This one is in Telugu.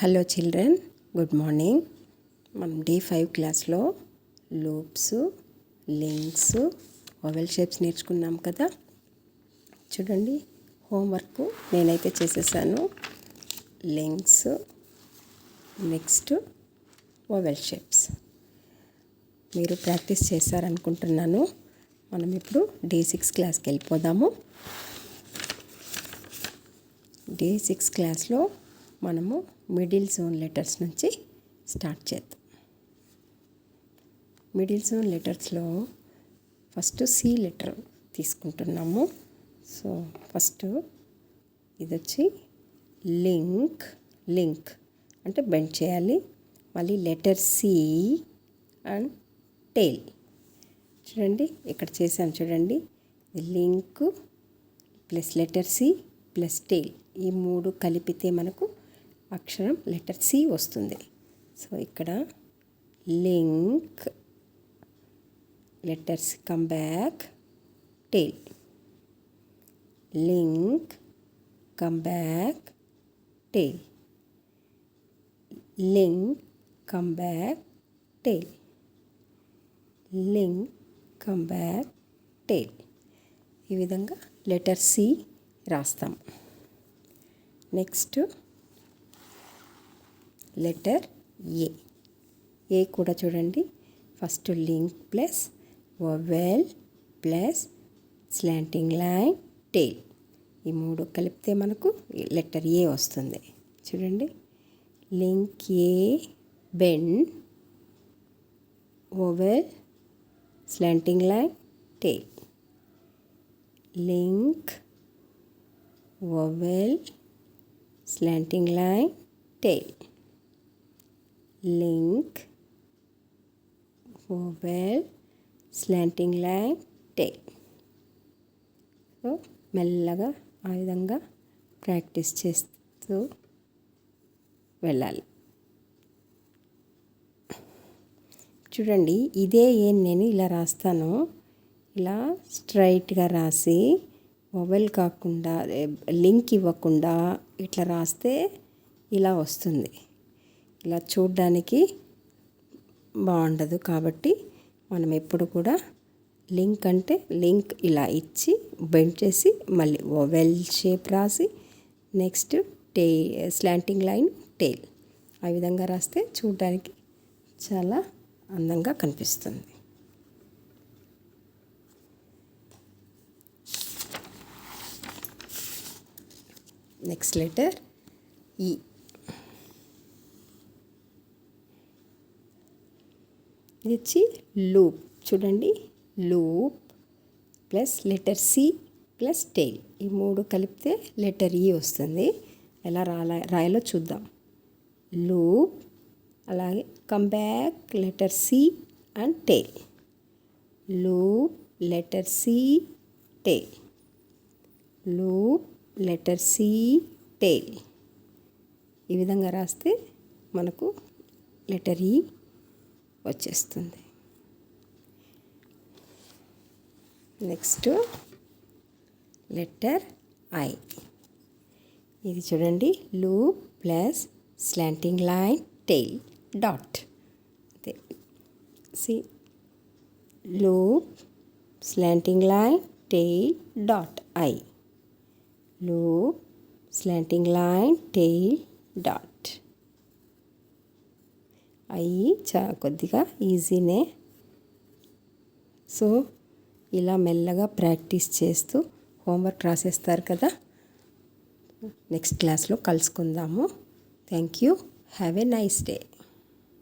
Hello children, good morning. మనం D5 క్లాస్లో లూప్స్, లింక్స్, వవెల్ షేప్స్ నేర్చుకున్నాం కదా. చూడండి, హోంవర్క్ నేనైతే చేసేసాను. లింక్స్, నెక్స్ట్ వవెల్ షేప్స్ మీరు ప్రాక్టీస్ చేశారనుకుంటున్నాను. మనం ఇప్పుడు D6 క్లాస్కి వెళ్ళిపోదాము. D6 క్లాస్లో మనము మిడిల్ జోన్ లెటర్స్ నుంచి స్టార్ట్ చేద్దాం. మిడిల్ జోన్ లెటర్స్లో ఫస్ట్ సి లెటర్ తీసుకుంటున్నాము. సో ఫస్ట్ ఇది వచ్చి లింక్ అంటే బెండ్ చేయాలి. మళ్ళీ లెటర్ సి అండ్ టెయిల్. చూడండి, ఇక్కడ చేసాం చూడండి. Link plus letter C plus tail, ఈ మూడు కలిపితే మనకు అక్షరం లెటర్ సి వస్తుంది. సో ఇక్కడ link, letters come back, tail, link come back, tail, link come back, tail, link come back, tail. ఈ విధంగా లెటర్ సి రాస్తాం. నెక్స్ట్ లెటర్ ఏ కూడా చూడండి. First link plus vowel plus slanting line, tail, ఈ మూడు కలిపితే మనకు లెటర్ ఏ వస్తుంది. చూడండి, link A, bend, vowel, slanting line, tail, link, vowel, slanting line, tail, link, vowel, slanting line, tail. So మెల్లగా ఆ విధంగా ప్రాక్టీస్ చేస్తూ వెళ్ళాలి. చూడండి, ఇదే ఏం నేను ఇలా రాస్తాను. ఇలా స్ట్రైట్గా రాసి వవెల్ కాకుండా లింక్ ఇవ్వకుండా ఇట్లా రాస్తే ఇలా వస్తుంది. ఇలా చూడడానికి బాగుండదు. కాబట్టి మనం ఎప్పుడు కూడా లింక్ అంటే లింక్ ఇలా ఇచ్చి బెండ్ చేసి మళ్ళీ వవెల్ షేప్ రాసి నెక్స్ట్ స్లాంటింగ్ లైన్, టెయిల్, ఆ విధంగా రాస్తే చూడడానికి చాలా అందంగా కనిపిస్తుంది. నెక్స్ట్ లెటర్ ఈ. ఇది వచ్చి లూప్. చూడండి, loop plus letter C plus tail, ఈ మూడు కలిపితే లెటర్ ఈ వస్తుంది. ఎలా రాయాలో చూద్దాం. లూప్, అలాగే come back letter C and tail, loop letter C tail, loop letter C tail. ఈ విధంగా రాస్తే మనకు లెటర్ ఈ వచ్చేస్తుంది. Next letter I. ఇది చూడండి, loop plus slanting line, tail, dot. అంతే. C loop, slanting line, tail, dot, I. Loop, slanting line, tail, dot. అవి కొద్దిగా ఈజీనే. సో ఇలా మెల్లగా ప్రాక్టీస్ చేస్తూ హోంవర్క్ రాసేస్తారు కదా. నెక్స్ట్ క్లాస్లో కలుసుకుందాము. Thank you. Have a nice day.